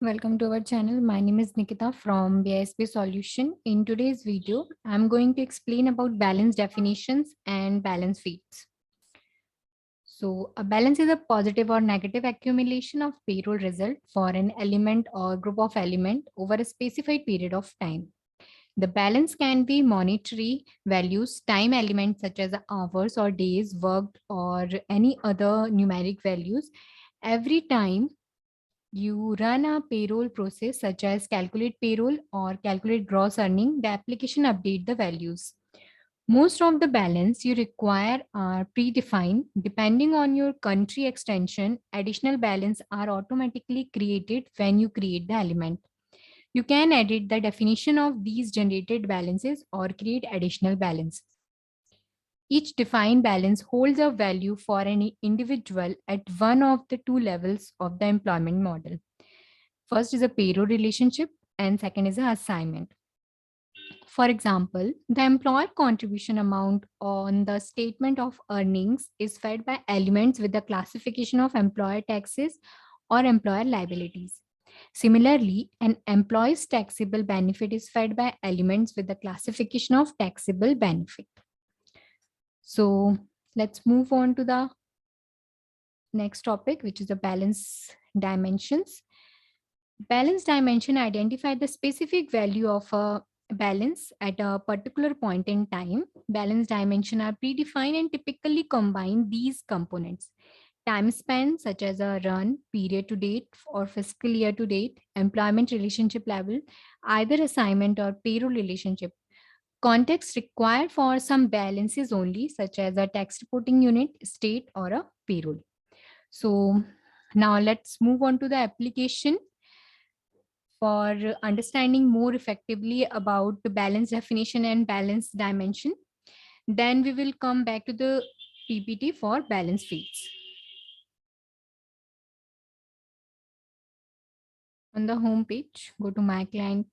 Welcome to our channel. My name is Nikita from BISP Solution. In today's video, I'm going to explain about balance definitions and balance sheets. So a balance is a positive or negative accumulation of payroll result for an element or group of element over a specified period of time. The balance can be monetary values, time elements such as hours or days worked or any other numeric values. Every time you run a payroll process such as calculate payroll or calculate gross earning, the application update the values. Most of the balance you require are predefined. Depending on your country extension, additional balance are automatically created when you create the element. You can edit the definition of these generated balances or create additional balance. Each defined balance holds a value for any individual at one of the two levels of the employment model. First is a payroll relationship and second is a assignment. For example, the employer contribution amount on the statement of earnings is fed by elements with the classification of employer taxes or employer liabilities. Similarly, an employee's taxable benefit is fed by elements with the classification of taxable benefit. So let's move on to the next topic, which is the balance dimensions. Balance dimension identify the specific value of a balance at a particular point in time. Balance dimension are predefined and typically combine these components. Time span, such as a run, period to date, or fiscal year to date, employment relationship level, either assignment or payroll relationship. Context required for some balances only, such as a tax reporting unit, state, or a payroll. So now let's move on to the application for understanding more effectively about the balance definition and balance dimension. Then we will come back to the PPT for balance sheets. On the home page, go to my client,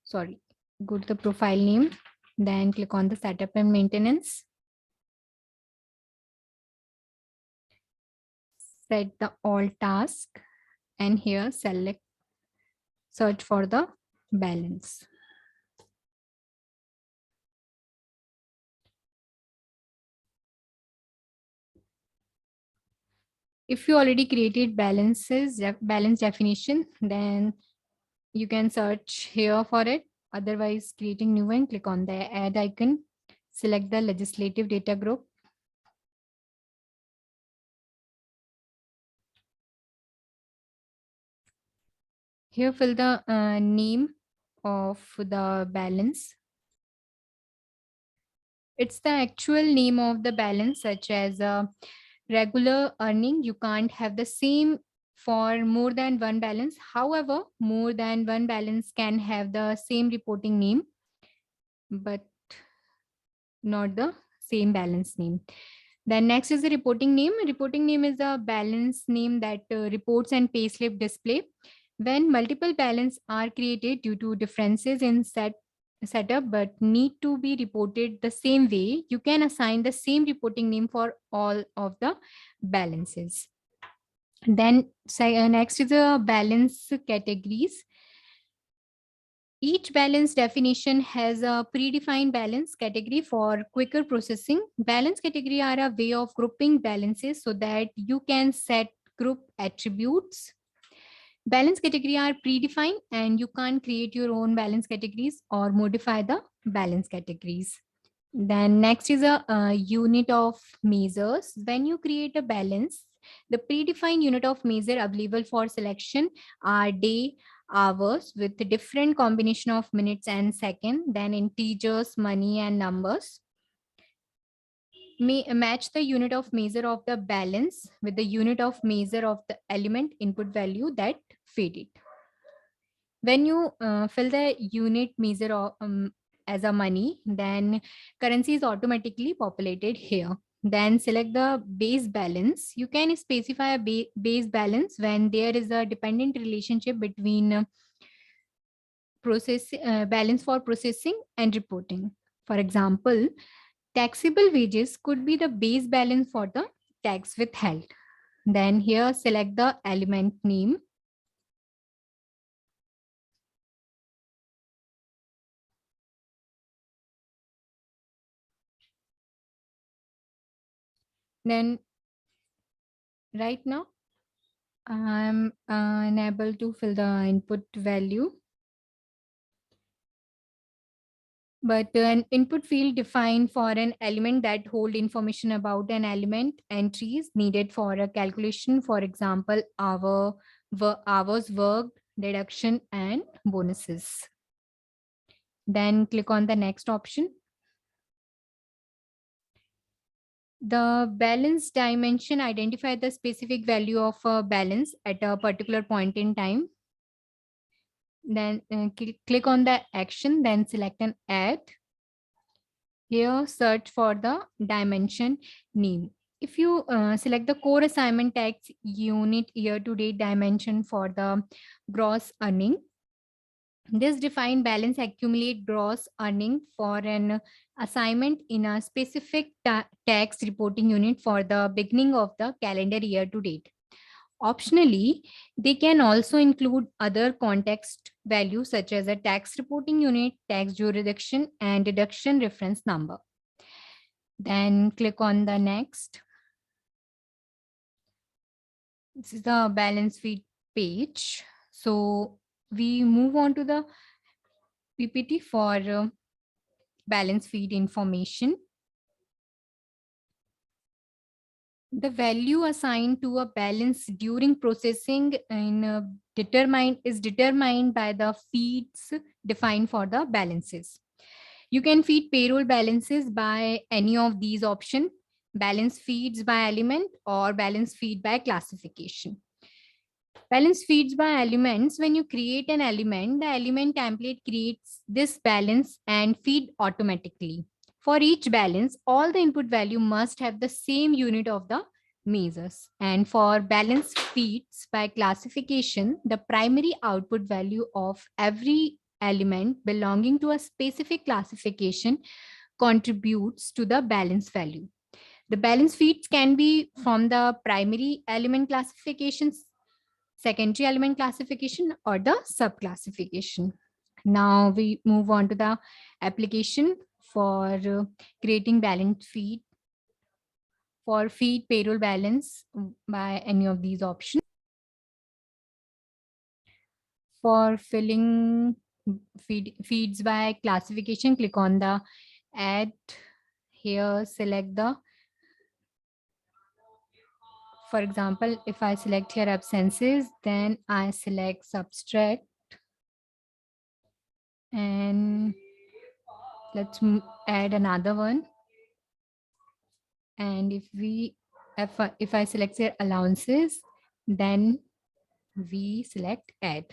sorry, go to the profile name, then click on the setup and maintenance. Set the all task and here select search for the balance. If you already created balance definition, then you can search here for it. Otherwise, creating new one, click on the add icon, select the legislative data group. Here fill the name of the balance. It's the actual name of the balance, such as regular earning. You can't have the same for more than one balance. However, more than one balance can have the same reporting name, but not the same balance name. Then next is the reporting name. Reporting name is a balance name that reports and payslip display. When multiple balance are created due to differences in setup but need to be reported the same way, you can assign the same reporting name for all of the balances. Then next is the balance categories. Each balance definition has a predefined balance category for quicker processing. Balance category are a way of grouping balances so that you can set group attributes. Balance category are predefined and you can't create your own balance categories or modify the balance categories. Then next is a unit of measures. When you create a balance, the predefined unit of measure available for selection are day, hours with a different combination of minutes and second, then integers, money and numbers. Match the unit of measure of the balance with the unit of measure of the element input value that feed it. When you fill the unit measure as a money, then currency is automatically populated here. Then select the base balance. You can specify a base balance when there is a dependent relationship between balance for processing and reporting. For example, taxable wages could be the base balance for the tax withheld. Then here select the element name Then right now, I'm unable to fill the input value, but an input field defined for an element that hold information about an element entries needed for a calculation, for example, hours worked, deduction, and bonuses. Then click on the next option. The balance dimension identify the specific value of a balance at a particular point in time. Then click on the action, then select an add. Here, search for the dimension name. If you select the core assignment tax unit year-to-date dimension for the gross earning, this define balance accumulate gross earning for an assignment in a specific tax reporting unit for the beginning of the calendar year to date. Optionally, they can also include other context values such as a tax reporting unit, tax jurisdiction, and deduction reference number. Then click on the next. This is the balance sheet page. So we move on to the PPT for balance sheet information. The value assigned to a balance during processing is determined by the feeds defined for the balances. You can feed payroll balances by any of these options: balance feeds by element or balance feed by classification. Balance feeds by elements. When you create an element, the element template creates this balance and feed automatically. For each balance, all the input value must have the same unit of the measures. And for balance feeds by classification, the primary output value of every element belonging to a specific classification contributes to the balance value. The balance feeds can be from the primary element classifications, secondary element classification, or the subclassification. Now we move on to the application for creating balance feed for feed payroll balance by any of these options. For filling feeds by classification, click on the add. Here, select the, for example, if I select here absences, then I select subtract, and let's add another one. And if I select here allowances, then we select add.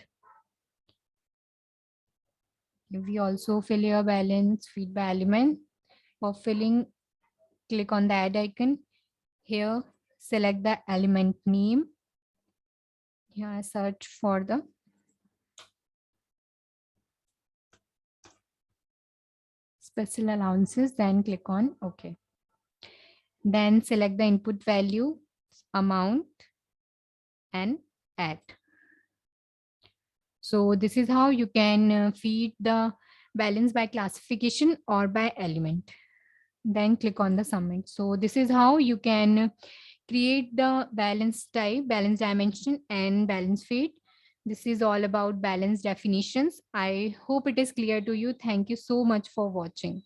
We also fill your balance feed by element. For filling, click on the add icon. Here, select the element name. Here, search for the special allowances, then click on OK. Then select the input value, amount, and add. So this is how you can feed the balance by classification or by element. Then click on the submit. So this is how you can create the balance type, balance dimension, and balance feed. This is all about balance definitions. I hope it is clear to you. Thank you so much for watching.